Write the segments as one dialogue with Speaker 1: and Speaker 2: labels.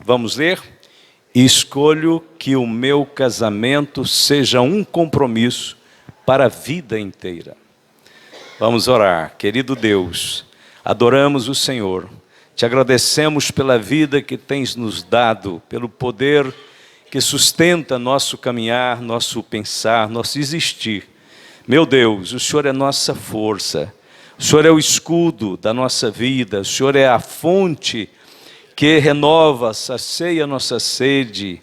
Speaker 1: Vamos ler? Escolho que o meu casamento seja um compromisso para a vida inteira. Vamos orar. Querido Deus, adoramos o Senhor. Te agradecemos pela vida que tens nos dado, pelo poder que sustenta nosso caminhar, nosso pensar, nosso existir. Meu Deus, o Senhor é nossa força, o Senhor é o escudo da nossa vida, o Senhor é a fonte que renova, sacia nossa sede,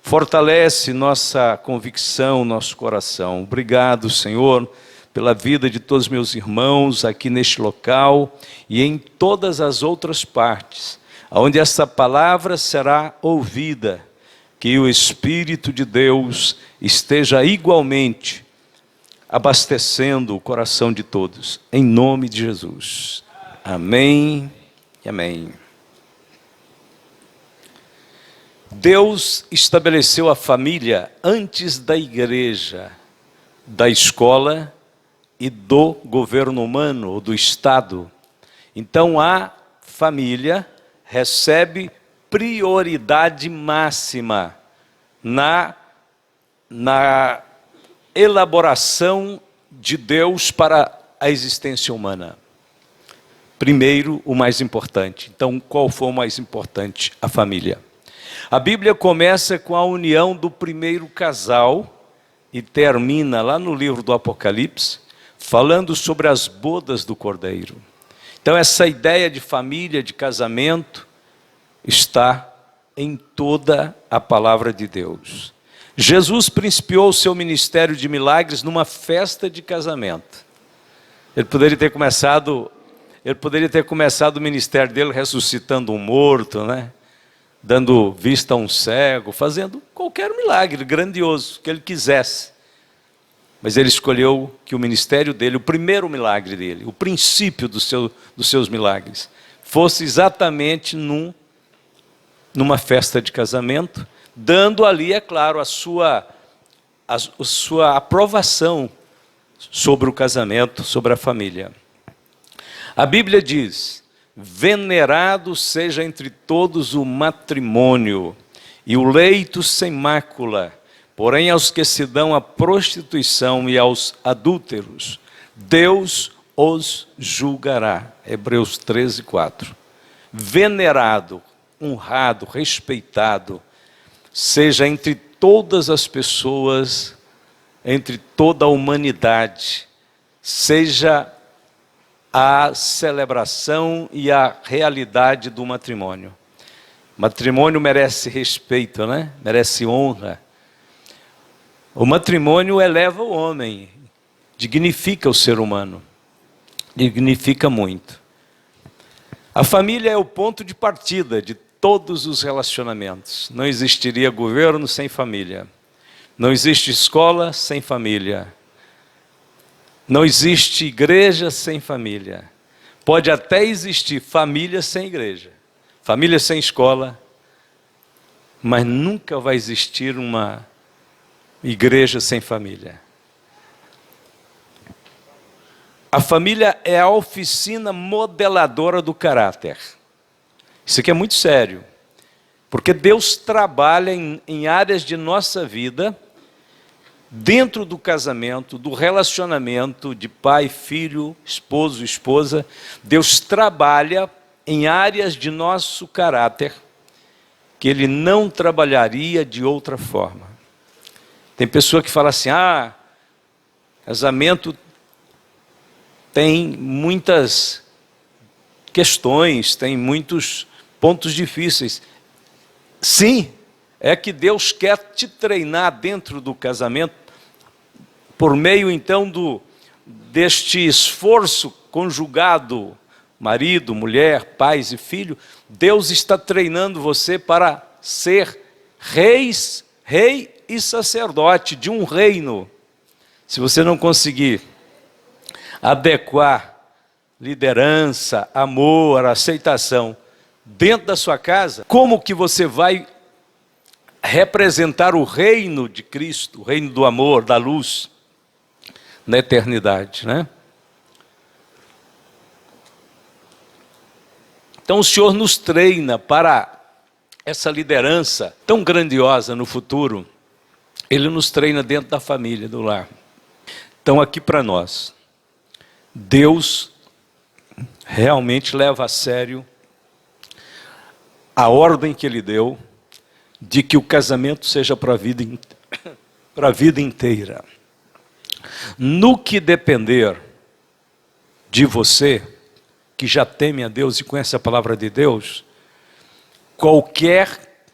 Speaker 1: fortalece nossa convicção, nosso coração. Obrigado, Senhor, pela vida de todos meus irmãos aqui neste local e em todas as outras partes, onde essa palavra será ouvida. Que o Espírito de Deus esteja igualmente abastecendo o coração de todos, em nome de Jesus. Amém e amém. Deus estabeleceu a família antes da igreja, da escola e do governo humano, ou do Estado. Então a família recebe prioridade máxima na elaboração de Deus para a existência humana. Primeiro, o mais importante. Então, qual foi o mais importante? A família. A Bíblia começa com a união do primeiro casal e termina lá no livro do Apocalipse, falando sobre as bodas do Cordeiro. Então, essa ideia de família, de casamento, está em toda a palavra de Deus. Jesus principiou o seu ministério de milagres numa festa de casamento. Ele poderia ter começado o ministério dele ressuscitando um morto, né? Dando vista a um cego, fazendo qualquer milagre grandioso que ele quisesse. Mas ele escolheu que o ministério dele, o primeiro milagre dele, o princípio dos seus milagres, fosse exatamente numa festa de casamento, dando ali, é claro, a sua aprovação sobre o casamento, sobre a família. A Bíblia diz: venerado seja entre todos o matrimônio e o leito sem mácula, porém aos que se dão à prostituição e aos adúlteros, Deus os julgará. Hebreus 13, 4. Venerado, honrado, respeitado, seja entre todas as pessoas, entre toda a humanidade, seja a celebração e a realidade do matrimônio. O matrimônio merece respeito, né? Merece honra. O matrimônio eleva o homem, dignifica o ser humano, dignifica muito. A família é o ponto de partida de todos os relacionamentos. Não existiria governo sem família. Não existe escola sem família. Não existe igreja sem família. Pode até existir família sem igreja, família sem escola, mas nunca vai existir uma igreja sem família. A família é a oficina modeladora do caráter. Isso aqui é muito sério, porque Deus trabalha em áreas de nossa vida, dentro do casamento, do relacionamento de pai, filho, esposo, esposa. Deus trabalha em áreas de nosso caráter que Ele não trabalharia de outra forma. Tem pessoa que fala assim: casamento tem muitas questões, tem muitos pontos difíceis. Sim, é que Deus quer te treinar dentro do casamento, por meio então deste esforço conjugado, marido, mulher, pais e filho. Deus está treinando você para ser rei e sacerdote de um reino. Se você não conseguir adequar liderança, amor, aceitação dentro da sua casa, como que você vai representar o reino de Cristo, o reino do amor, da luz, na eternidade, né? Então o Senhor nos treina para essa liderança tão grandiosa no futuro, Ele nos treina dentro da família, do lar. Então, aqui para nós, Deus realmente leva a sério a ordem que Ele deu de que o casamento seja para a vida inteira. No que depender de você, que já teme a Deus e conhece a palavra de Deus, qualquer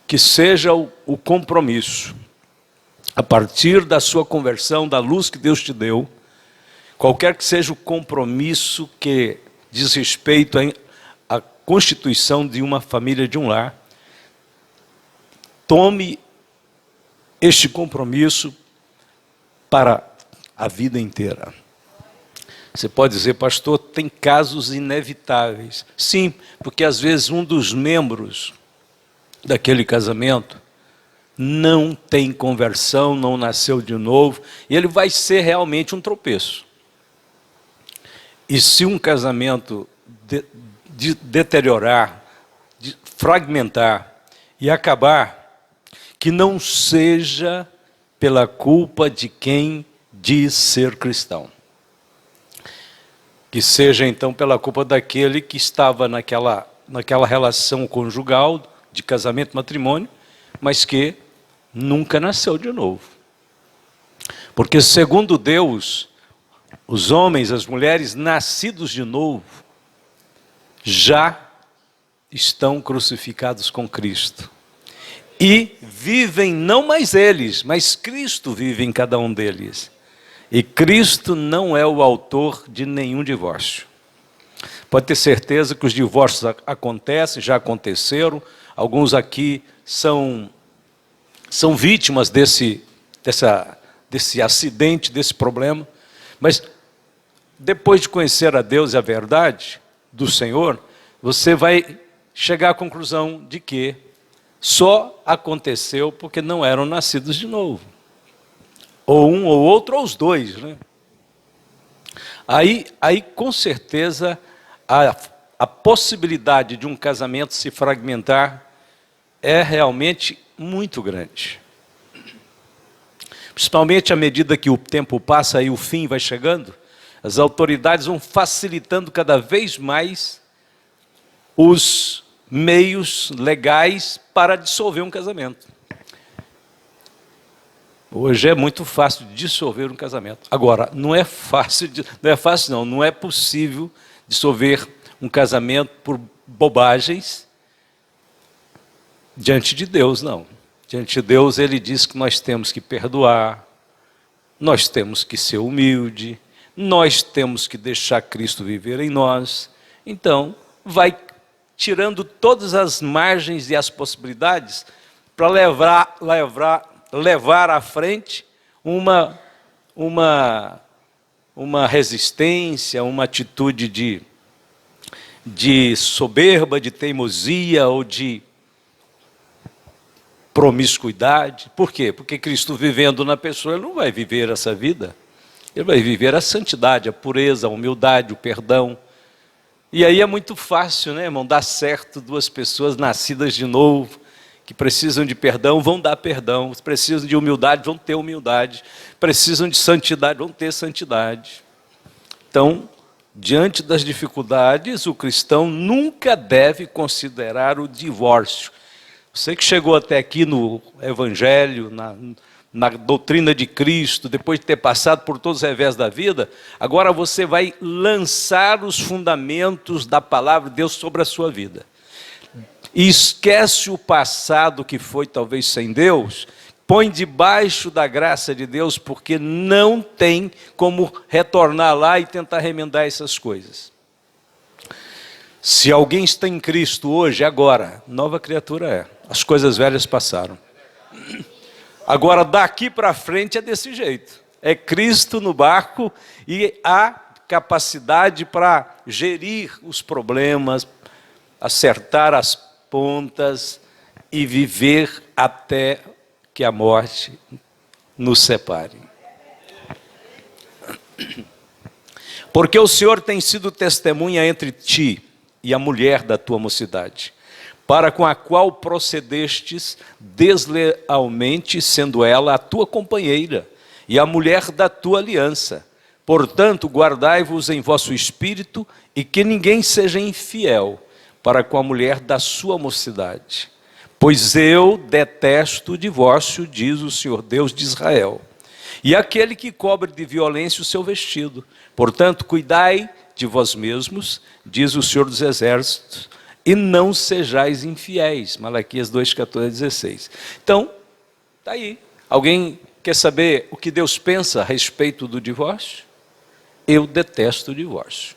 Speaker 1: que seja o compromisso, a partir da sua conversão, da luz que Deus te deu, qualquer que seja o compromisso que diz respeito à constituição de uma família, de um lar, tome este compromisso para a vida inteira. Você pode dizer, pastor, tem casos inevitáveis. Sim, porque às vezes um dos membros daquele casamento não tem conversão, não nasceu de novo, e ele vai ser realmente um tropeço. E se um casamento deteriorar, fragmentar e acabar, que não seja pela culpa de quem diz ser cristão. Que seja então pela culpa daquele que estava naquela relação conjugal, de casamento, matrimônio, mas que nunca nasceu de novo. Porque segundo Deus, os homens, as mulheres nascidos de novo, já estão crucificados com Cristo. E vivem não mais eles, mas Cristo vive em cada um deles. E Cristo não é o autor de nenhum divórcio. Pode ter certeza que os divórcios acontecem, já aconteceram. Alguns aqui são vítimas desse acidente, desse problema. Mas depois de conhecer a Deus e a verdade do Senhor, você vai chegar à conclusão de que só aconteceu porque não eram nascidos de novo. Ou um ou outro, ou os dois, né? Aí com certeza, a possibilidade de um casamento se fragmentar é realmente muito grande. Principalmente à medida que o tempo passa e o fim vai chegando, as autoridades vão facilitando cada vez mais os meios legais para dissolver um casamento. Hoje é muito fácil dissolver um casamento. Agora, não é possível dissolver um casamento por bobagens diante de Deus, não. Diante de Deus, Ele diz que nós temos que perdoar, nós temos que ser humilde, nós temos que deixar Cristo viver em nós. Então, vai tirando todas as margens e as possibilidades para levar à frente uma resistência, uma atitude de soberba, de teimosia ou de promiscuidade. Por quê? Porque Cristo vivendo na pessoa, Ele não vai viver essa vida. Ele vai viver a santidade, a pureza, a humildade, o perdão. E aí é muito fácil, né, irmão, dar certo duas pessoas nascidas de novo, que precisam de perdão, vão dar perdão, precisam de humildade, vão ter humildade, precisam de santidade, vão ter santidade. Então, diante das dificuldades, o cristão nunca deve considerar o divórcio. Você que chegou até aqui no Evangelho, na doutrina de Cristo, depois de ter passado por todos os revés da vida, agora você vai lançar os fundamentos da palavra de Deus sobre a sua vida. E esquece o passado que foi talvez sem Deus, põe debaixo da graça de Deus, porque não tem como retornar lá e tentar remendar essas coisas. Se alguém está em Cristo hoje, agora, nova criatura é. As coisas velhas passaram. Agora, daqui para frente é desse jeito. É Cristo no barco e há capacidade para gerir os problemas, acertar as pontas e viver até que a morte nos separe. Porque o Senhor tem sido testemunha entre ti e a mulher da tua mocidade, para com a qual procedestes deslealmente, sendo ela a tua companheira e a mulher da tua aliança. Portanto, guardai-vos em vosso espírito, e que ninguém seja infiel para com a mulher da sua mocidade. Pois eu detesto o divórcio, diz o Senhor Deus de Israel, e aquele que cobre de violência o seu vestido. Portanto, cuidai de vós mesmos, diz o Senhor dos Exércitos, e não sejais infiéis. Malaquias 2, 14 a 16. Então, está aí. Alguém quer saber o que Deus pensa a respeito do divórcio? Eu detesto o divórcio.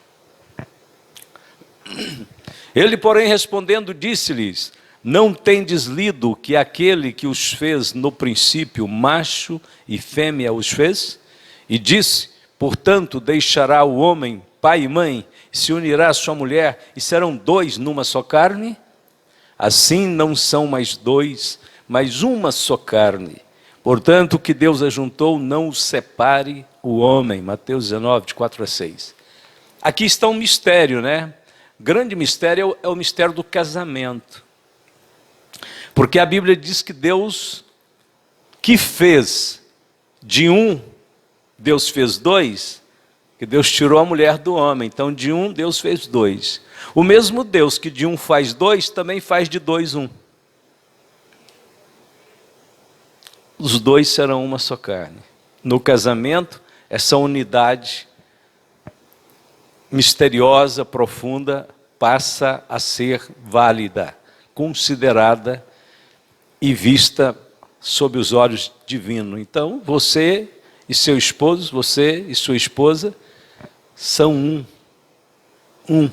Speaker 1: Ele, porém, respondendo, disse-lhes: não tendes lido que aquele que os fez no princípio, macho e fêmea os fez? E disse: portanto, deixará o homem pai e mãe, se unirá à sua mulher, e serão dois numa só carne? Assim não são mais dois, mas uma só carne. Portanto, o que Deus ajuntou, não o separe o homem. Mateus 19, de 4 a 6. Aqui está um mistério, né? Grande mistério é o mistério do casamento. Porque a Bíblia diz que Deus, que fez de um, Deus fez dois, que Deus tirou a mulher do homem. Então, de um, Deus fez dois. O mesmo Deus que de um faz dois, também faz de dois um. Os dois serão uma só carne. No casamento, essa unidade misteriosa, profunda, passa a ser válida, considerada e vista sob os olhos divinos. Então, você e seu esposo, você e sua esposa, são um.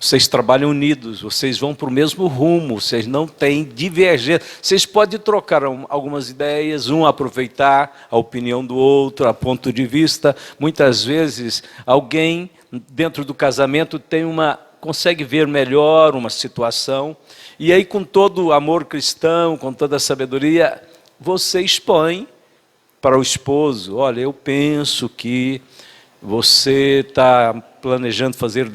Speaker 1: Vocês trabalham unidos, vocês vão para o mesmo rumo, vocês não têm divergência. Vocês podem trocar algumas ideias, um aproveitar a opinião do outro, a ponto de vista. Muitas vezes, alguém dentro do casamento consegue ver melhor uma situação, e aí, com todo o amor cristão, com toda a sabedoria, você expõe para o esposo: olha, eu penso que você está planejando fazer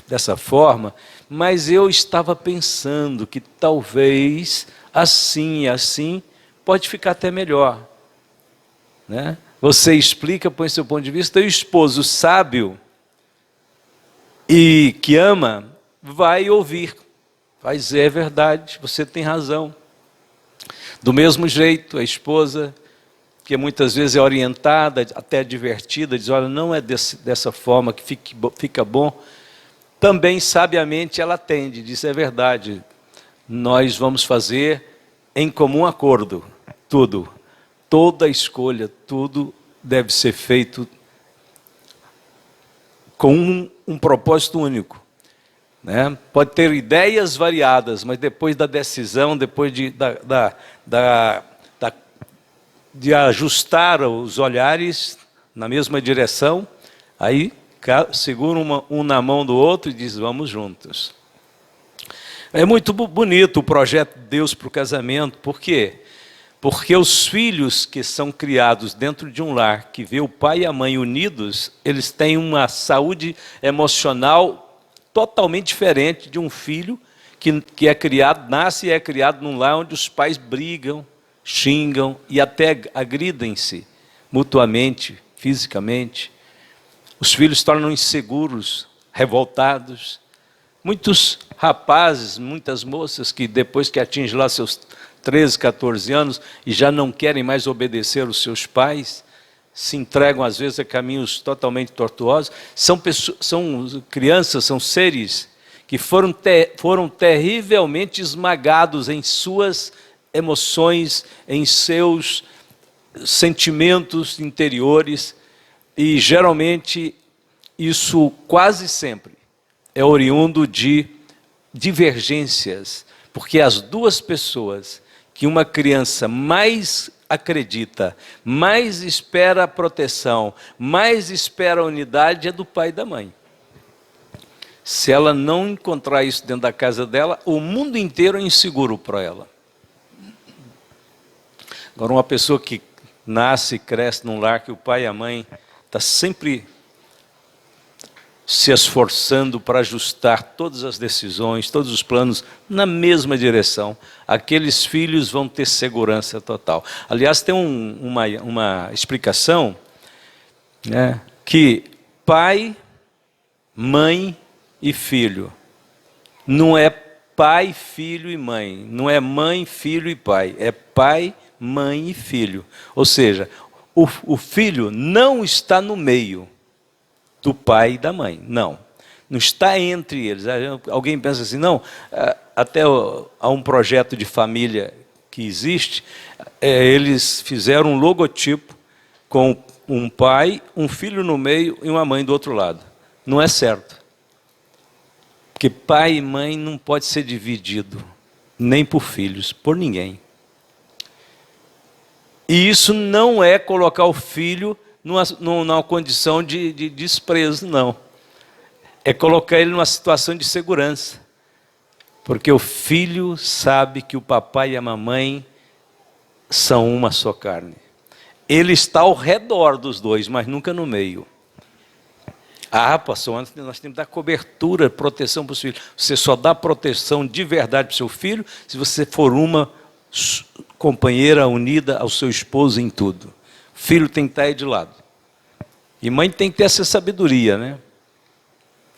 Speaker 1: dessa forma, mas eu estava pensando que talvez assim e assim pode ficar até melhor, né? Você explica, põe seu ponto de vista, e o esposo sábio e que ama vai ouvir, vai dizer: é verdade, você tem razão. Do mesmo jeito, a esposa, que muitas vezes é orientada, até divertida, diz: olha, não é dessa forma que fica bom. Também, sabiamente, ela atende, diz: é verdade, nós vamos fazer em comum acordo, tudo. Toda escolha, tudo deve ser feito com um propósito único, né? Pode ter ideias variadas, mas depois da decisão, depois de ajustar os olhares na mesma direção, aí segura um na mão do outro e diz: vamos juntos. É muito bonito o projeto de Deus para o casamento. Por quê? Porque os filhos que são criados dentro de um lar, que vê o pai e a mãe unidos, eles têm uma saúde emocional totalmente diferente de um filho que é criado, nasce e é criado num lar onde os pais brigam, xingam e até agridem-se mutuamente, fisicamente. Os filhos se tornam inseguros, revoltados. Muitos rapazes, muitas moças que depois que atingem lá seus 13, 14 anos e já não querem mais obedecer os seus pais, se entregam às vezes a caminhos totalmente tortuosos. São crianças, são seres que foram terrivelmente esmagados em suas emoções, em seus sentimentos interiores, e geralmente isso quase sempre é oriundo de divergências, porque as duas pessoas que uma criança mais acredita, mais espera a proteção, mais espera a unidade, é do pai e da mãe. Se ela não encontrar isso dentro da casa dela, o mundo inteiro é inseguro para ela. Agora, uma pessoa que nasce e cresce num lar que o pai e a mãe estão sempre se esforçando para ajustar todas as decisões, todos os planos na mesma direção, aqueles filhos vão ter segurança total. Aliás, tem uma explicação, né, que pai, mãe e filho não é pai, filho e mãe, não é mãe, filho e pai, é pai, mãe e filho. Ou seja, o filho não está no meio do pai e da mãe, não está entre eles. Alguém pensa assim, não, até há um projeto de família que existe, eles fizeram um logotipo com um pai, um filho no meio e uma mãe do outro lado. Não é certo, porque pai e mãe não pode ser dividido, nem por filhos, por ninguém. E isso não é colocar o filho numa condição de desprezo, não. É colocar ele numa situação de segurança. Porque o filho sabe que o papai e a mamãe são uma só carne. Ele está ao redor dos dois, mas nunca no meio. Ah, pastor, nós temos que dar cobertura, proteção para os filhos. Você só dá proteção de verdade para o seu filho se você for uma companheira unida ao seu esposo em tudo. Filho tem que estar aí de lado. E mãe tem que ter essa sabedoria, né?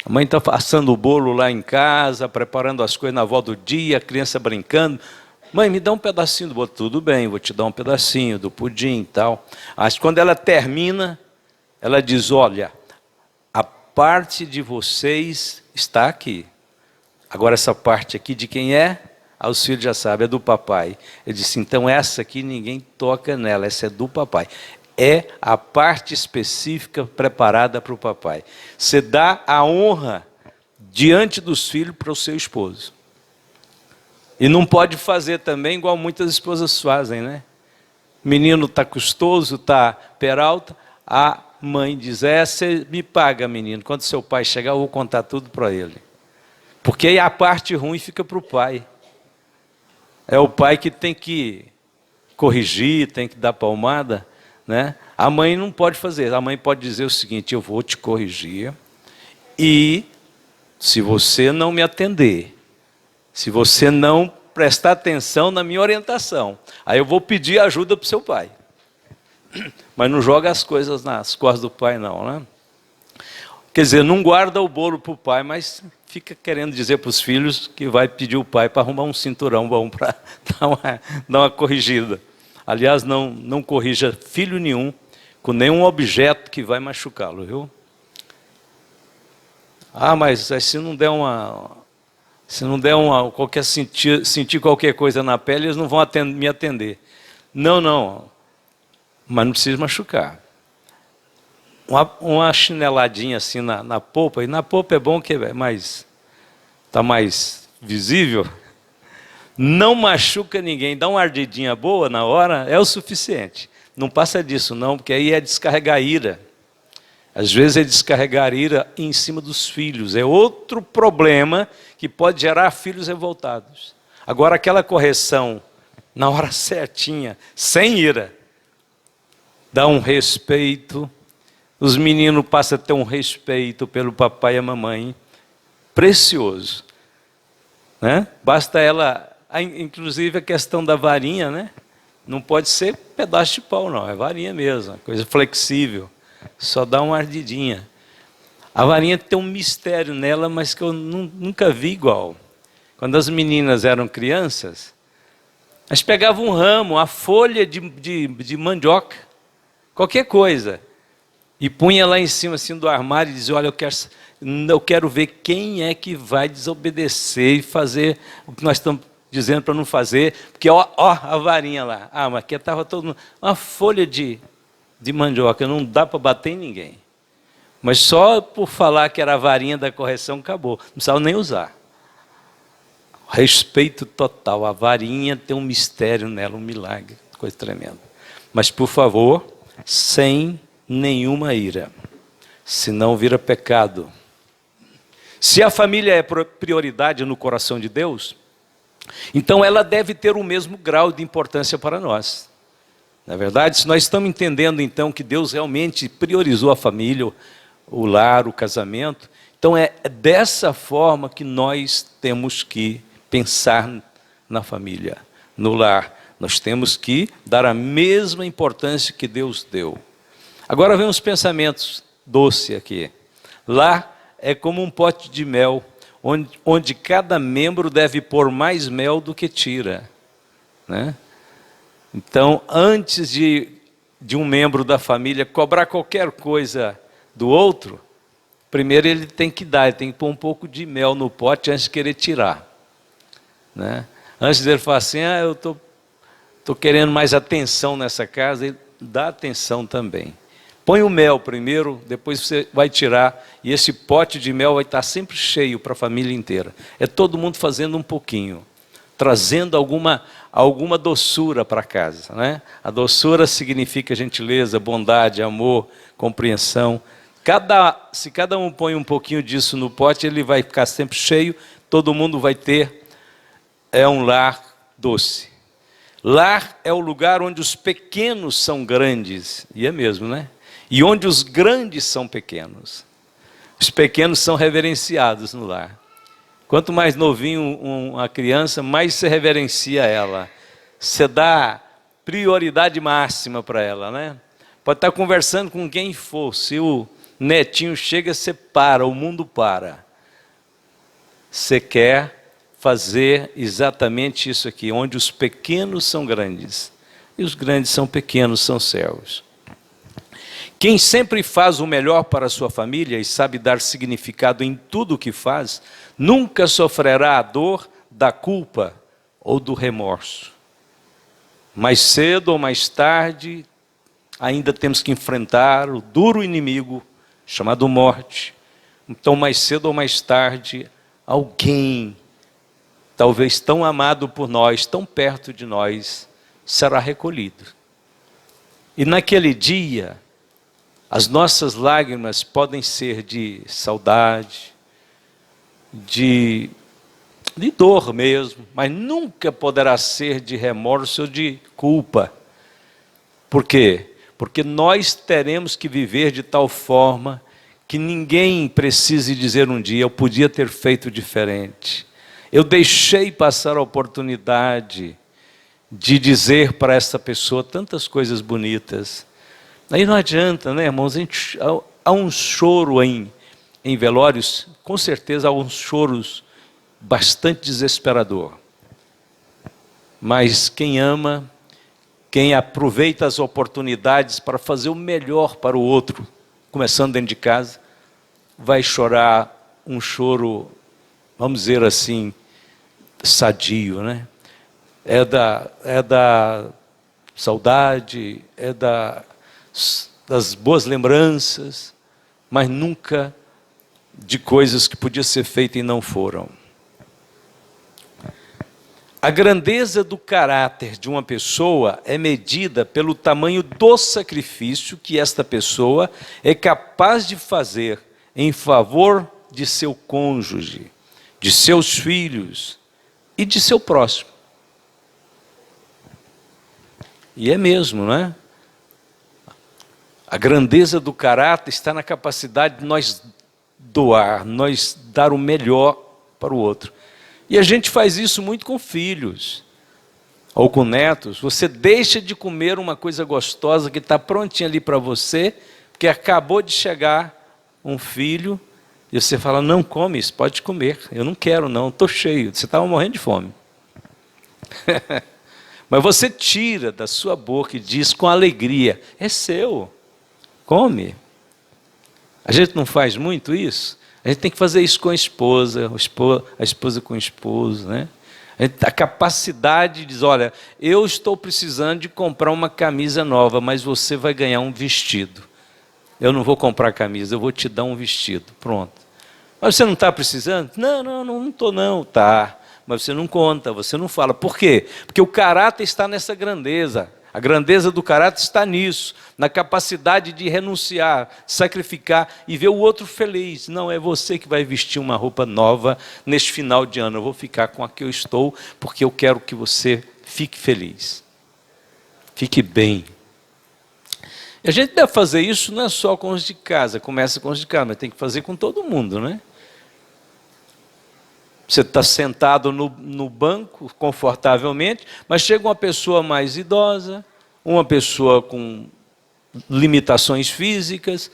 Speaker 1: A mãe está assando o bolo lá em casa, preparando as coisas na volta do dia, a criança brincando. Mãe, me dá um pedacinho do bolo. Tudo bem, vou te dar um pedacinho do pudim e tal. Mas quando ela termina, ela diz, olha, a parte de vocês está aqui. Agora essa parte aqui de quem é? Os filhos já sabem, é do papai. Ele disse, então essa aqui ninguém toca nela, essa é do papai. É a parte específica preparada para o papai. Você dá a honra diante dos filhos para o seu esposo. E não pode fazer também igual muitas esposas fazem, né? Menino está custoso, está peralta, a mãe diz, você me paga, menino, quando seu pai chegar eu vou contar tudo para ele. Porque aí a parte ruim fica para o pai. É o pai que tem que corrigir, tem que dar palmada, né? A mãe não pode fazer. A mãe pode dizer o seguinte, eu vou te corrigir e se você não me atender, se você não prestar atenção na minha orientação, aí eu vou pedir ajuda para o seu pai. Mas não joga as coisas nas costas do pai não, né? Quer dizer, não guarda o bolo para o pai, mas fica querendo dizer para os filhos que vai pedir o pai para arrumar um cinturão bom para dar uma corrigida. Aliás, não corrija filho nenhum com nenhum objeto que vai machucá-lo, viu? Ah, mas se não der sentir qualquer coisa na pele, eles não vão me atender. Não, mas não precisa machucar. Uma chineladinha assim na polpa, e na polpa é bom que está mais visível, não machuca ninguém, dá uma ardidinha boa na hora, é o suficiente. Não passa disso não, porque aí é descarregar ira. Às vezes é descarregar ira em cima dos filhos, é outro problema que pode gerar filhos revoltados. Agora aquela correção, na hora certinha, sem ira, dá um respeito. Os meninos passam a ter um respeito pelo papai e a mamãe, precioso. Né? Basta ela, inclusive a questão da varinha, né? Não pode ser pedaço de pau não, é varinha mesmo, coisa flexível, só dá uma ardidinha. A varinha tem um mistério nela, mas que eu nunca vi igual. Quando as meninas eram crianças, elas pegavam um ramo, a folha de mandioca, qualquer coisa, e punha lá em cima assim, do armário e dizia, olha, eu quero ver quem é que vai desobedecer e fazer o que nós estamos dizendo para não fazer, porque ó a varinha lá. Ah, mas aqui estava todo mundo. Uma folha de mandioca, não dá para bater em ninguém. Mas só por falar que era a varinha da correção, acabou. Não precisava nem usar. Respeito total. A varinha tem um mistério nela, um milagre, coisa tremenda. Mas, por favor, sem nenhuma ira, senão vira pecado. Se a família é prioridade no coração de Deus, então ela deve ter o mesmo grau de importância para nós. Na verdade, se nós estamos entendendo então que Deus realmente priorizou a família, o lar, o casamento. Então é dessa forma que nós temos que pensar na família, no lar. Nós temos que dar a mesma importância que Deus deu. Agora vem uns pensamentos doces aqui. Lar é como um pote de mel, onde cada membro deve pôr mais mel do que tira, né? Então, antes de um membro da família cobrar qualquer coisa do outro, primeiro ele tem que dar, ele tem que pôr um pouco de mel no pote antes de querer tirar, né? Antes dele falar assim, eu estou querendo mais atenção nessa casa, ele dá atenção também. Põe o mel primeiro, depois você vai tirar, e esse pote de mel vai estar sempre cheio para a família inteira. É todo mundo fazendo um pouquinho, trazendo alguma doçura para casa, né? A doçura significa gentileza, bondade, amor, compreensão. Se cada um põe um pouquinho disso no pote, ele vai ficar sempre cheio, todo mundo vai ter um lar doce. Lar é o lugar onde os pequenos são grandes, e é mesmo, né? E onde os grandes são pequenos. Os pequenos são reverenciados no lar. Quanto mais novinho uma criança, mais você reverencia ela. Você dá prioridade máxima para ela, né? Pode estar conversando com quem for, se o netinho chega, você para, o mundo para. Você quer fazer exatamente isso aqui, onde os pequenos são grandes e os grandes são pequenos, são céus. Quem sempre faz o melhor para a sua família e sabe dar significado em tudo o que faz, nunca sofrerá a dor da culpa ou do remorso. Mais cedo ou mais tarde, ainda temos que enfrentar o duro inimigo chamado morte. Então, mais cedo ou mais tarde, alguém, talvez tão amado por nós, tão perto de nós, será recolhido. E naquele dia, as nossas lágrimas podem ser de saudade, de dor mesmo, mas nunca poderá ser de remorso ou de culpa. Por quê? Porque nós teremos que viver de tal forma que ninguém precise dizer um dia, eu podia ter feito diferente. Eu deixei passar a oportunidade de dizer para essa pessoa tantas coisas bonitas. Aí não adianta, né, irmãos? Há um choro em velórios, com certeza há uns choros bastante desesperador. Mas quem ama, quem aproveita as oportunidades para fazer o melhor para o outro, começando dentro de casa, vai chorar um choro, vamos dizer assim, sadio, né? É da saudade, das boas lembranças, mas nunca de coisas que podiam ser feitas e não foram. A grandeza do caráter de uma pessoa é medida pelo tamanho do sacrifício que esta pessoa é capaz de fazer em favor de seu cônjuge, de seus filhos e de seu próximo. E é mesmo, não é? A grandeza do caráter está na capacidade de nós doar, nós dar o melhor para o outro. E a gente faz isso muito com filhos, ou com netos. Você deixa de comer uma coisa gostosa que está prontinha ali para você, porque acabou de chegar um filho, e você fala, não come isso, pode comer. Eu não quero não, estou cheio. Você estava morrendo de fome. Mas você tira da sua boca e diz com alegria, é seu. Come. A gente não faz muito isso? A gente tem que fazer isso com a esposa com o esposo, né? A capacidade de dizer, olha, eu estou precisando de comprar uma camisa nova, mas você vai ganhar um vestido. Eu não vou comprar camisa, eu vou te dar um vestido. Pronto. Mas você não está precisando? Não estou não. Tá. Mas você não conta, você não fala. Por quê? Porque o caráter está nessa grandeza. A grandeza do caráter está nisso, na capacidade de renunciar, sacrificar e ver o outro feliz. Não, é você que vai vestir uma roupa nova neste final de ano. Eu vou ficar com a que eu estou, porque eu quero que você fique feliz. Fique bem. E a gente deve fazer isso não é só com os de casa, começa com os de casa, mas tem que fazer com todo mundo, né? Você está sentado no banco, confortavelmente, mas chega uma pessoa mais idosa, uma pessoa com limitações físicas,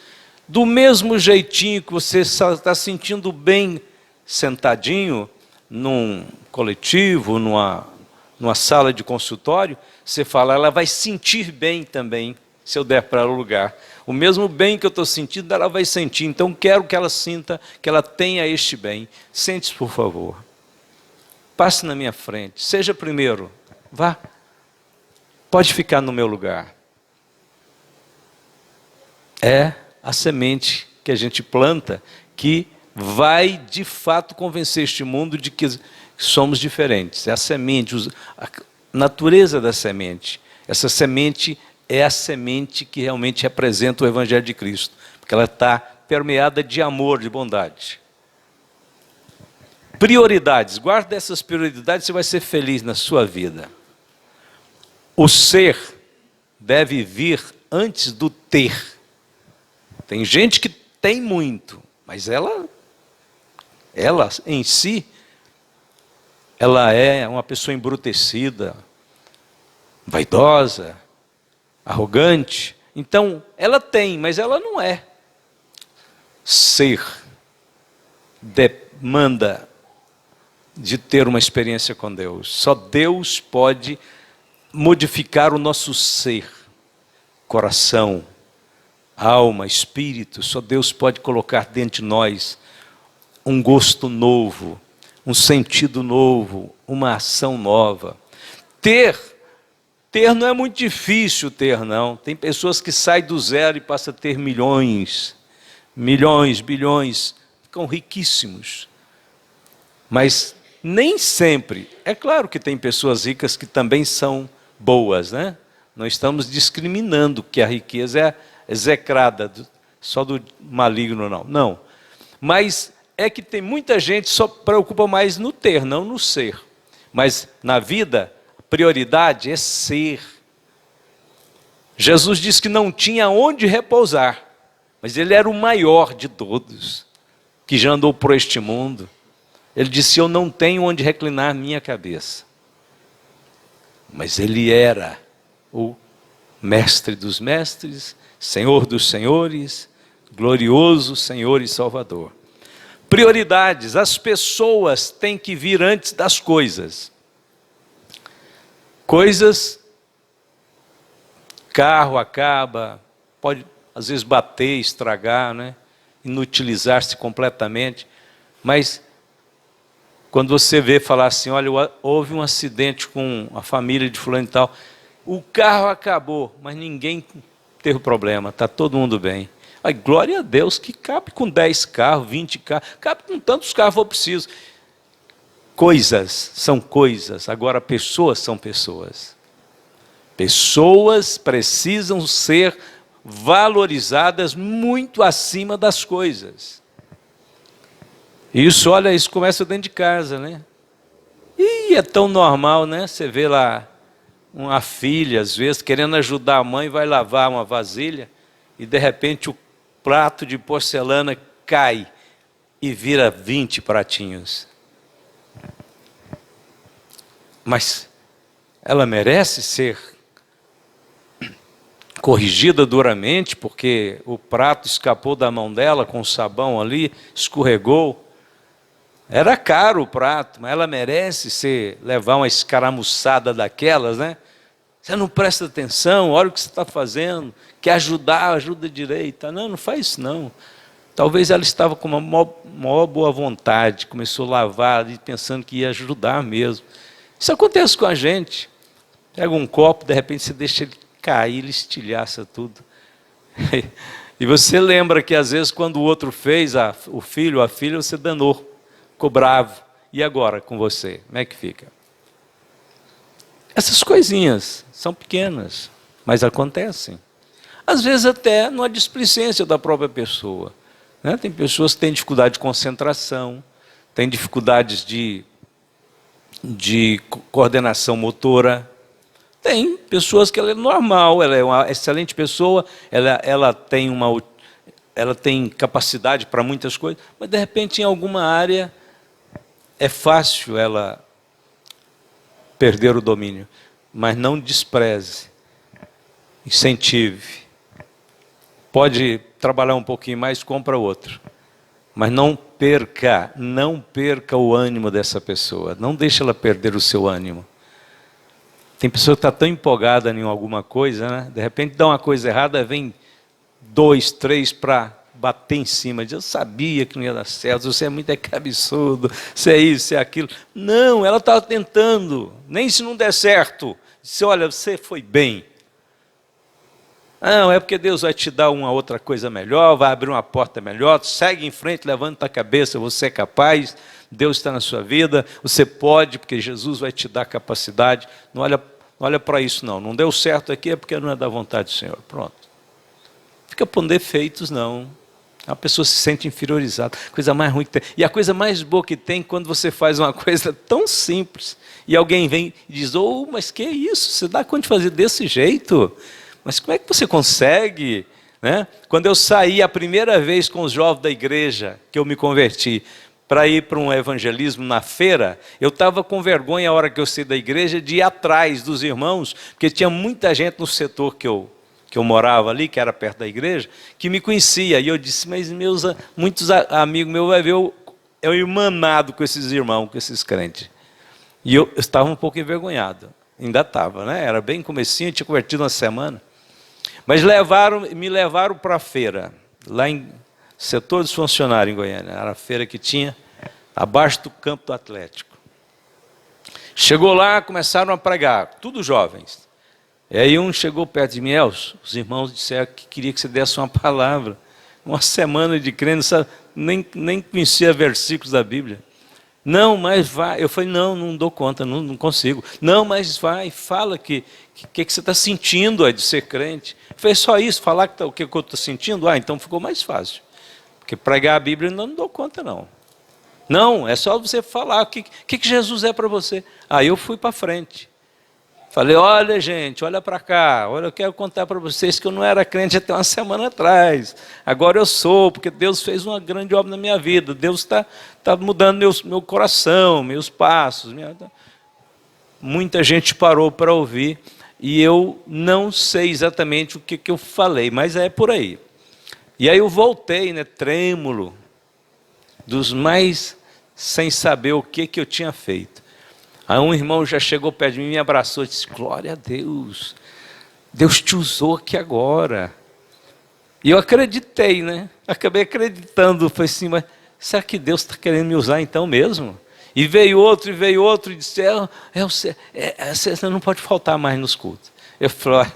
Speaker 1: do mesmo jeitinho que você está sentindo bem sentadinho num coletivo, numa sala de consultório, você fala, ela vai sentir bem também, se eu der para ela o lugar. O mesmo bem que eu estou sentindo, ela vai sentir. Então, quero que ela sinta, que ela tenha este bem. Sente-se, por favor. Passe na minha frente. Seja primeiro. Vá. Pode ficar no meu lugar. É a semente que a gente planta que vai, de fato, convencer este mundo de que somos diferentes. É a semente, a natureza da semente. Essa semente é a semente que realmente representa o Evangelho de Cristo, porque ela está permeada de amor, de bondade. Prioridades. Guarda essas prioridades, você vai ser feliz na sua vida. O ser deve vir antes do ter. Tem gente que tem muito, mas ela em si, ela é uma pessoa embrutecida, vaidosa, arrogante. Então, ela tem, mas ela não é. Ser demanda de ter uma experiência com Deus. Só Deus pode modificar o nosso ser, coração, alma, espírito. Só Deus pode colocar dentro de nós um gosto novo, um sentido novo, uma ação nova. Ter não é muito difícil ter, não. Tem pessoas que saem do zero e passam a ter milhões, bilhões, ficam riquíssimos. Mas nem sempre. É claro que tem pessoas ricas que também são boas, né? Não estamos discriminando que a riqueza é execrada só do maligno, não. Não. Mas é que tem muita gente que só preocupa mais no ter, não no ser. Mas na vida, a prioridade é ser. Jesus disse que não tinha onde repousar, mas ele era o maior de todos, que já andou por este mundo. Ele disse, eu não tenho onde reclinar minha cabeça. Mas ele era o mestre dos mestres, Senhor dos senhores, glorioso Senhor e Salvador. Prioridades, as pessoas têm que vir antes das coisas. Coisas, carro acaba, pode às vezes bater, estragar, né? Inutilizar-se completamente, mas quando você vê falar assim, olha, houve um acidente com a família de fulano e tal, o carro acabou, mas ninguém teve problema, está todo mundo bem. Ai, glória a Deus que cabe com 10 carros, 20 carros, cabe com tantos carros for preciso. Coisas são coisas, agora pessoas são pessoas. Pessoas precisam ser valorizadas muito acima das coisas. Isso, olha, isso começa dentro de casa, né? E é tão normal, né? Você vê lá uma filha, às vezes, querendo ajudar a mãe, vai lavar uma vasilha e, de repente, o prato de porcelana cai e vira 20 pratinhos. Mas ela merece ser corrigida duramente, porque o prato escapou da mão dela com o sabão ali, escorregou. Era caro o prato, mas ela merece levar uma escaramuçada daquelas, né? Você não presta atenção, olha o que você está fazendo, quer ajudar, ajuda direita. Não faz isso não. Talvez ela estava com uma maior boa vontade, começou a lavar ali pensando que ia ajudar mesmo. Isso acontece com a gente. Pega um copo, de repente você deixa ele cair, ele estilhaça tudo. E você lembra que às vezes quando o outro fez, o filho, a filha, você danou. Ficou bravo. E agora com você? Como é que fica? Essas coisinhas são pequenas, mas acontecem. Às vezes até numa displicência da própria pessoa. Né? Tem pessoas que têm dificuldade de concentração, têm dificuldades de coordenação motora, Tem pessoas que ela é normal, ela é uma excelente pessoa, ela tem capacidade para muitas coisas, mas de repente em alguma área é fácil ela perder o domínio. Mas não despreze, incentive. Pode trabalhar um pouquinho mais, compra outro. Mas não perca o ânimo dessa pessoa. Não deixe ela perder o seu ânimo. Tem pessoa que está tão empolgada em alguma coisa, né? De repente dá uma coisa errada, vem 2, 3 para bater em cima. Diz, eu sabia que não ia dar certo, você é muito cabeçudo, você é isso, você é aquilo. Não, ela estava tentando, nem se não der certo. Disse, olha, você foi bem. Não, é porque Deus vai te dar uma outra coisa melhor, vai abrir uma porta melhor, segue em frente, levanta a cabeça, você é capaz, Deus está na sua vida, você pode, porque Jesus vai te dar capacidade. Não olha para isso não, não deu certo aqui é porque não é da vontade do Senhor, pronto. Fica pondo defeitos não, a pessoa se sente inferiorizada, coisa mais ruim que tem. E a coisa mais boa que tem quando você faz uma coisa tão simples, e alguém vem e diz, oh, mas que isso, você dá conta de fazer desse jeito? Mas como é que você consegue? Né? Quando eu saí a primeira vez com os jovens da igreja, que eu me converti, para ir para um evangelismo na feira, eu estava com vergonha a hora que eu saí da igreja de ir atrás dos irmãos, porque tinha muita gente no setor que eu morava ali, que era perto da igreja, que me conhecia. E eu disse, mas muitos amigos meus vão ver eu irmanado com esses irmãos, com esses crentes. E eu estava um pouco envergonhado. Ainda estava, né? Era bem comecinho, tinha convertido uma semana. Mas me levaram para a feira, lá em setor dos funcionários em Goiânia. Era a feira que tinha abaixo do campo do Atlético. Chegou lá, começaram a pregar, tudo jovens. E aí um chegou perto de mim, os irmãos disseram que queria que você desse uma palavra. Uma semana de crendo, nem conhecia versículos da Bíblia. Não, mas vai. Eu falei, não dou conta, não consigo. Não, mas vai, fala que você está sentindo de ser crente. Eu falei, só isso, falar o que eu estou sentindo? Então ficou mais fácil. Porque pregar a Bíblia não dou conta, não. Não, é só você falar o que Jesus é para você. Aí eu fui para frente. Falei, olha gente, olha para cá, olha, eu quero contar para vocês que eu não era crente até uma semana atrás. Agora eu sou, porque Deus fez uma grande obra na minha vida. Deus está mudando meu coração, meus passos. Muita gente parou para ouvir e eu não sei exatamente o que eu falei, mas é por aí. E aí eu voltei, trêmulo, dos mais sem saber o que eu tinha feito. Aí um irmão já chegou perto de mim, me abraçou e disse, glória a Deus, Deus te usou aqui agora. E eu acreditei, acabei acreditando, falei assim, mas será que Deus está querendo me usar então mesmo? E veio outro, e disse, você não pode faltar mais nos cultos. Eu falei,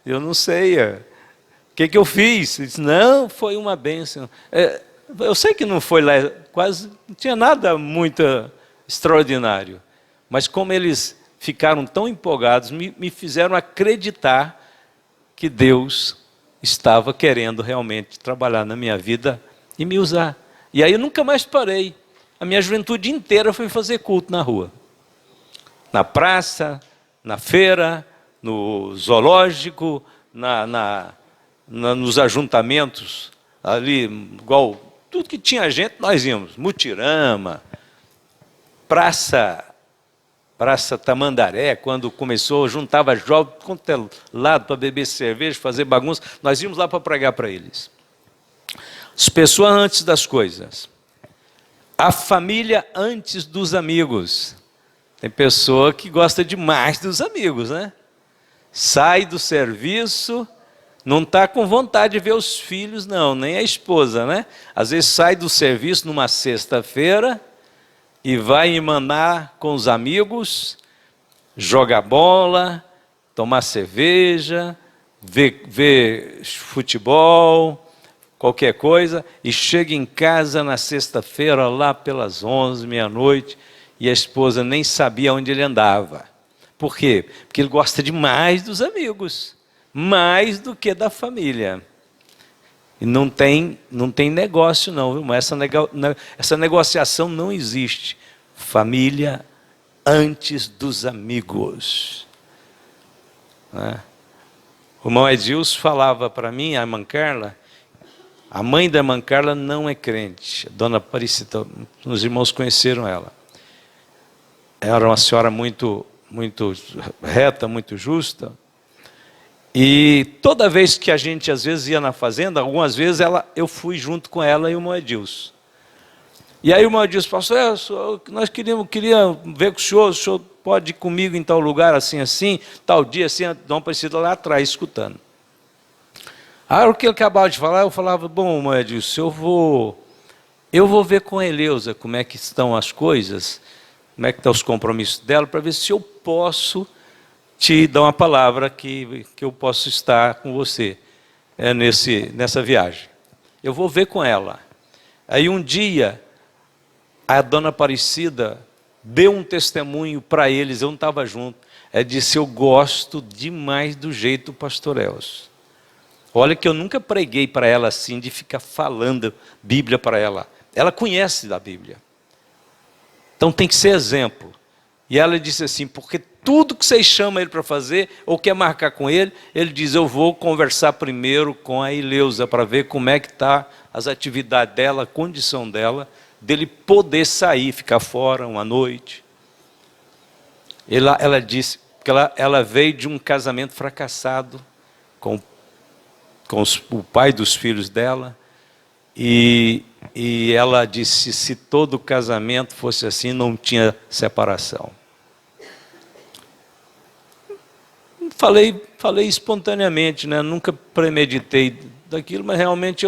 Speaker 1: eu não sei, o que eu fiz? Ele disse, não, foi uma bênção. Eu sei que não foi lá, quase não tinha nada muito extraordinário. Mas como eles ficaram tão empolgados, me fizeram acreditar que Deus estava querendo realmente trabalhar na minha vida e me usar. E aí eu nunca mais parei. A minha juventude inteira foi fazer culto na rua. Na praça, na feira, no zoológico, nos ajuntamentos, ali, igual tudo que tinha gente, nós íamos. Mutirama, Praça Tamandaré, quando começou, juntava jovens quanto é lado para beber cerveja, fazer bagunça, nós íamos lá para pregar para eles. As pessoas antes das coisas. A família antes dos amigos. Tem pessoa que gosta demais dos amigos, Sai do serviço, não está com vontade de ver os filhos, não, nem a esposa, Às vezes sai do serviço numa sexta-feira, e vai emanar com os amigos, jogar bola, tomar cerveja, ver futebol, qualquer coisa, e chega em casa na sexta-feira, lá pelas 11, meia-noite, e a esposa nem sabia onde ele andava. Por quê? Porque ele gosta demais dos amigos, mais do que da família. E não tem negócio não, viu? Mas essa negociação não existe. Família antes dos amigos. né? O irmão Edilson falava para mim, a irmã Carla, a mãe da irmã Carla não é crente, a dona Aparecida, os irmãos conheceram ela. Era uma senhora muito reta, muito justa. E toda vez que a gente às vezes ia na fazenda, algumas vezes eu fui junto com ela e o irmão Edilson. E aí o irmão Edilson falou, nós queríamos ver com o senhor pode ir comigo em tal lugar, assim, assim, tal dia, assim, a dona Aparecida lá atrás, escutando. Aí o que ele acabava de falar, eu falava, bom, irmão Edilson, eu vou ver com a Eleusa como é que estão as coisas, como é que estão os compromissos dela, para ver se eu posso te dar uma palavra que eu posso estar com você nessa viagem. Eu vou ver com ela. Aí um dia, a dona Aparecida deu um testemunho para eles, eu não estava junto. Ela disse, eu gosto demais do jeito do pastor Elcio. Olha que eu nunca preguei para ela assim, de ficar falando Bíblia para ela. Ela conhece da Bíblia. Então tem que ser exemplo. E ela disse assim, porque tudo que vocês chamam ele para fazer, ou quer marcar com ele, ele diz, eu vou conversar primeiro com a Eleusa, para ver como é que está as atividades dela, a condição dele poder sair, ficar fora uma noite. Ela disse que ela veio de um casamento fracassado com o pai dos filhos dela, e ela disse, se todo casamento fosse assim, não tinha separação. Falei espontaneamente, né? Nunca premeditei daquilo, mas realmente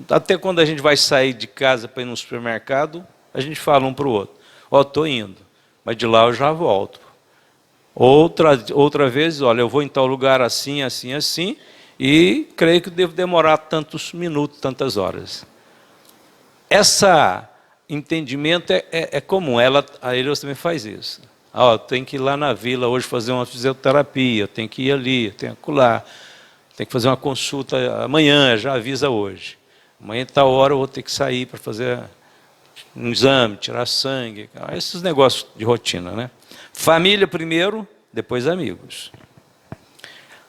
Speaker 1: até quando a gente vai sair de casa para ir no supermercado, a gente fala um para o outro, estou indo, mas de lá eu já volto. Outra vez, olha, eu vou em tal lugar assim, assim, assim, e creio que devo demorar tantos minutos, tantas horas. Esse entendimento é comum, a Eleusa também faz isso. Tem que ir lá na vila hoje fazer uma fisioterapia, tem que ir ali, tem que acolá, tem que fazer uma consulta amanhã, já avisa hoje. Amanhã, tal hora, eu vou ter que sair para fazer um exame, tirar sangue, esses negócios de rotina, né? Família primeiro, depois amigos.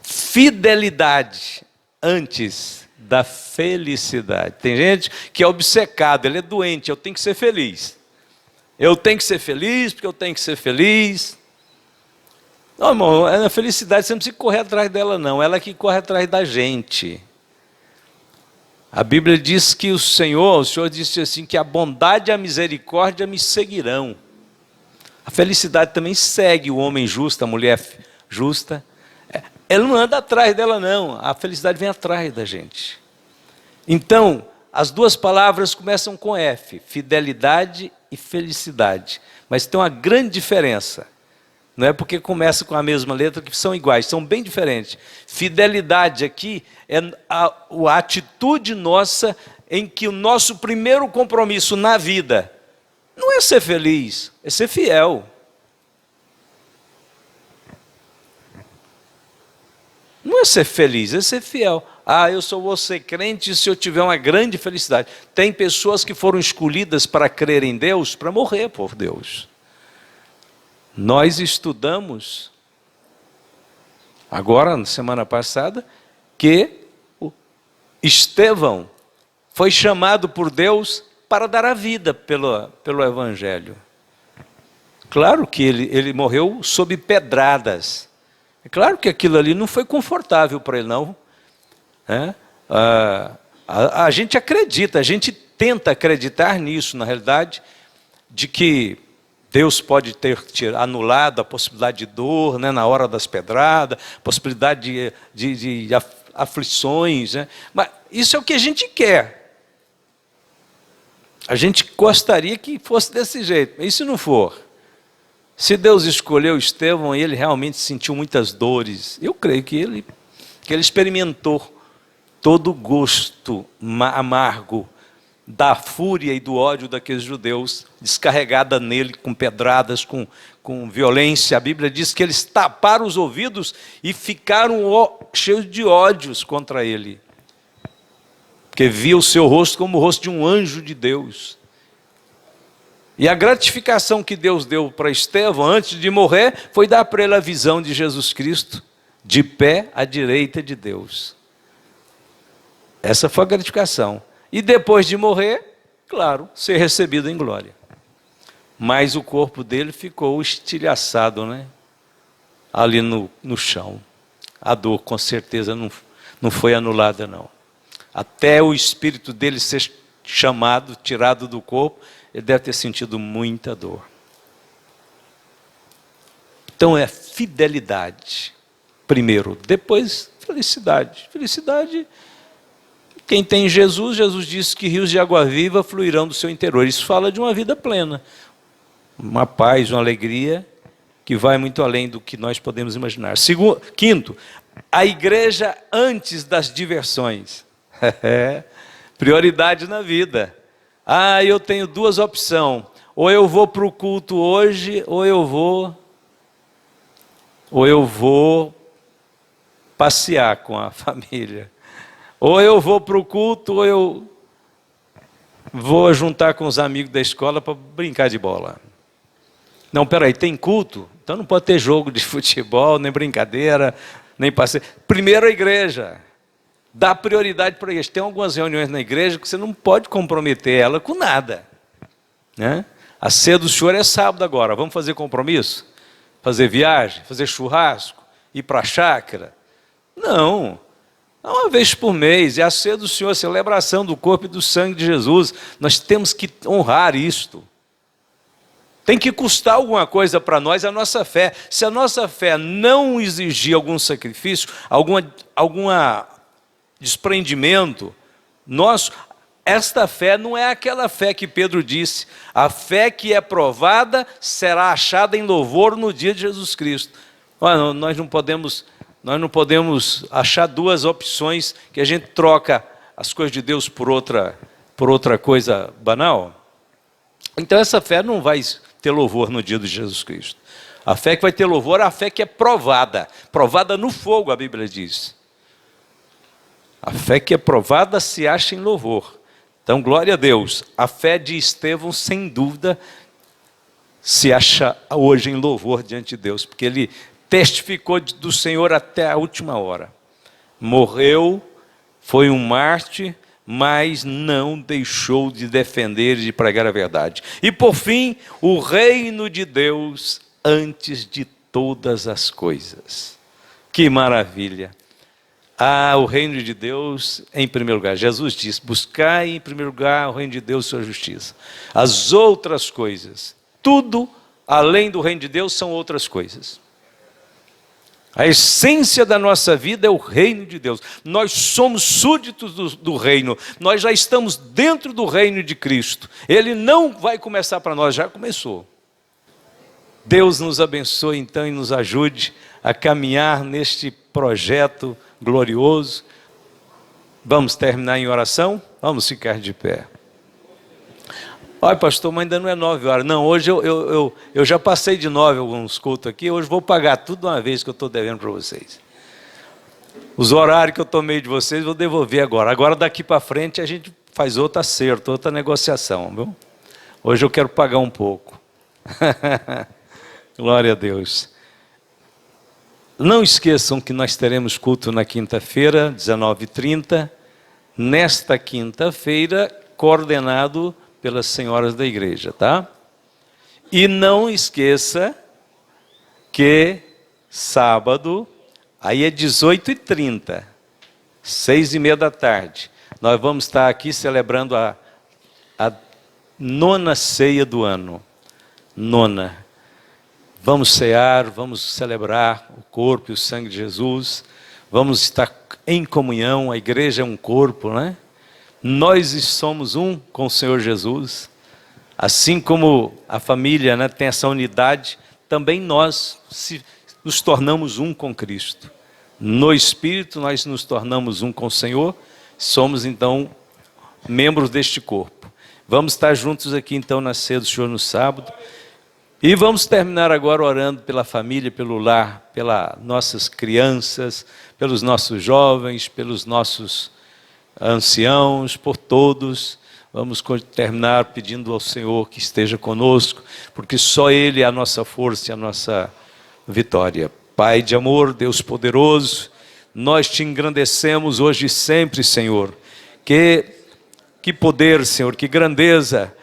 Speaker 1: Fidelidade antes da felicidade. Tem gente que é obcecado, ele é doente, eu tenho que ser feliz. Eu tenho que ser feliz, porque eu tenho que ser feliz. Não, irmão, a felicidade você não precisa correr atrás dela, não. Ela que corre atrás da gente. A Bíblia diz que o Senhor disse assim, que a bondade e a misericórdia me seguirão. A felicidade também segue o homem justo, a mulher justa. Ela não anda atrás dela, não. A felicidade vem atrás da gente. Então, as duas palavras começam com F, fidelidade e felicidade. Mas tem uma grande diferença. Não é porque começa com a mesma letra que são iguais, são bem diferentes. Fidelidade aqui é a atitude nossa em que o nosso primeiro compromisso na vida não é ser feliz, é ser fiel. Não é ser feliz, é ser fiel. Eu só vou ser crente se eu tiver uma grande felicidade. Tem pessoas que foram escolhidas para crer em Deus, para morrer por Deus. Nós estudamos, agora, na semana passada, que Estevão foi chamado por Deus para dar a vida pelo Evangelho. Claro que ele morreu sob pedradas. É claro que aquilo ali não foi confortável para ele, não. A gente acredita, a gente tenta acreditar nisso, na realidade, de que Deus pode ter anulado a possibilidade de dor, né, na hora das pedradas, possibilidade de aflições, né? Mas isso é o que a gente quer. A gente gostaria que fosse desse jeito, mas e se não for? Se Deus escolheu Estevão e ele realmente sentiu muitas dores, eu creio que ele experimentou todo o gosto amargo da fúria e do ódio daqueles judeus, descarregada nele com pedradas, com violência. A Bíblia diz que eles taparam os ouvidos e ficaram cheios de ódios contra ele, porque via o seu rosto como o rosto de um anjo de Deus. E a gratificação que Deus deu para Estevão antes de morrer foi dar para ele a visão de Jesus Cristo de pé à direita de Deus. Essa foi a gratificação. E depois de morrer, claro, ser recebido em glória. Mas o corpo dele ficou estilhaçado, né? Ali no chão. A dor com certeza não foi anulada, não. Até o espírito dele ser chamado, tirado do corpo, ele deve ter sentido muita dor. Então é fidelidade, primeiro. Depois, felicidade. Felicidade, quem tem Jesus, Jesus disse que rios de água viva fluirão do seu interior. Isso fala de uma vida plena. Uma paz, uma alegria, que vai muito além do que nós podemos imaginar. Quinto, a igreja antes das diversões. Prioridade na vida. Eu tenho duas opções. Ou eu vou para o culto hoje, ou eu vou passear com a família. Ou eu vou para o culto, ou eu vou juntar com os amigos da escola para brincar de bola. Não, peraí, tem culto? Então não pode ter jogo de futebol, nem brincadeira, nem passeio. Primeiro a igreja. Dá prioridade para a igreja. Tem algumas reuniões na igreja que você não pode comprometer ela com nada, né? A ceia do Senhor é sábado agora. Vamos fazer compromisso? Fazer viagem? Fazer churrasco? Ir para a chácara? Não. Uma vez por mês. É a ceia do Senhor, a celebração do corpo e do sangue de Jesus. Nós temos que honrar isto. Tem que custar alguma coisa para nós a nossa fé. Se a nossa fé não exigir algum sacrifício, alguma desprendimento nosso, esta fé não é aquela fé que Pedro disse. A fé que é provada será achada em louvor no dia de Jesus Cristo. Nós não podemos achar duas opções que a gente troca as coisas de Deus por outra coisa banal. Então essa fé não vai ter louvor no dia de Jesus Cristo. A fé que vai ter louvor é a fé que é provada no fogo, a Bíblia diz. A fé que é provada se acha em louvor. Então, glória a Deus. A fé de Estevão, sem dúvida, se acha hoje em louvor diante de Deus, porque ele testificou do Senhor até a última hora. Morreu, foi um mártir, mas não deixou de defender e de pregar a verdade. E por fim, o reino de Deus antes de todas as coisas. Que maravilha! O reino de Deus em primeiro lugar. Jesus disse, buscai em primeiro lugar o reino de Deus e sua justiça. As outras coisas, tudo além do reino de Deus são outras coisas. A essência da nossa vida é o reino de Deus. Nós somos súditos do reino. Nós já estamos dentro do reino de Cristo. Ele não vai começar para nós, já começou. Deus nos abençoe então e nos ajude a caminhar neste projeto glorioso. Vamos terminar em oração? Vamos ficar de pé. Olha, pastor, mas ainda não é 9 horas. Não, hoje eu já passei de 9 alguns cultos aqui. Hoje vou pagar tudo de uma vez que eu estou devendo para vocês. Os horários que eu tomei de vocês, vou devolver agora. Agora, daqui para frente, a gente faz outro acerto, outra negociação, viu? Hoje eu quero pagar um pouco. Glória a Deus. Não esqueçam que nós teremos culto na quinta-feira, 19h30. Nesta quinta-feira, coordenado pelas senhoras da igreja, tá? E não esqueça que sábado, aí é 18h30, 6h30 da tarde, nós vamos estar aqui celebrando a 9ª ceia do ano. 9ª. Vamos cear, vamos celebrar o corpo e o sangue de Jesus, vamos estar em comunhão, a igreja é um corpo, né? Nós somos um com o Senhor Jesus, assim como a família, né, tem essa unidade, também nós nos tornamos um com Cristo. No Espírito nós nos tornamos um com o Senhor, somos então membros deste corpo. Vamos estar juntos aqui então na ceia do Senhor no sábado, e vamos terminar agora orando pela família, pelo lar, pelas nossas crianças, pelos nossos jovens, pelos nossos anciãos, por todos. Vamos terminar pedindo ao Senhor que esteja conosco, porque só Ele é a nossa força e a nossa vitória. Pai de amor, Deus poderoso, nós te engrandecemos hoje e sempre, Senhor. Que poder, Senhor, que grandeza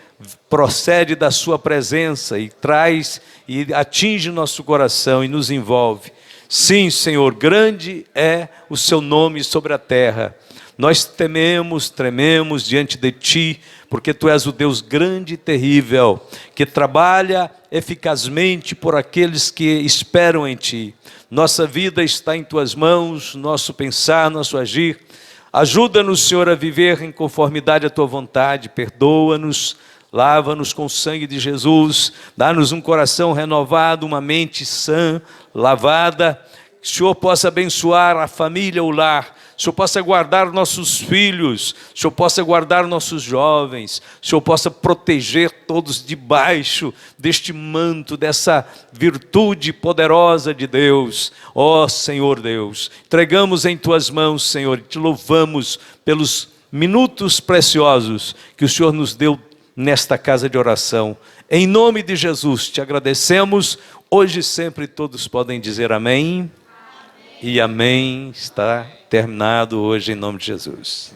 Speaker 1: procede da sua presença e traz e atinge nosso coração e nos envolve. Sim, Senhor, grande é o seu nome sobre a terra. Nós trememos diante de Ti, porque Tu és o Deus grande e terrível, que trabalha eficazmente por aqueles que esperam em Ti. Nossa vida está em Tuas mãos, nosso pensar, nosso agir. Ajuda-nos, Senhor, a viver em conformidade à Tua vontade, perdoa-nos, lava-nos com o sangue de Jesus, dá-nos um coração renovado, uma mente sã, lavada. Que o Senhor possa abençoar a família, o lar. O Senhor possa guardar nossos filhos, o Senhor possa guardar nossos jovens, o Senhor possa proteger todos debaixo deste manto, dessa virtude poderosa de Deus. Ó Senhor Deus, entregamos em Tuas mãos, Senhor, e Te louvamos pelos minutos preciosos que o Senhor nos deu nesta casa de oração. Em nome de Jesus, Te agradecemos, hoje e sempre todos podem dizer amém. E amém, está terminado hoje em nome de Jesus.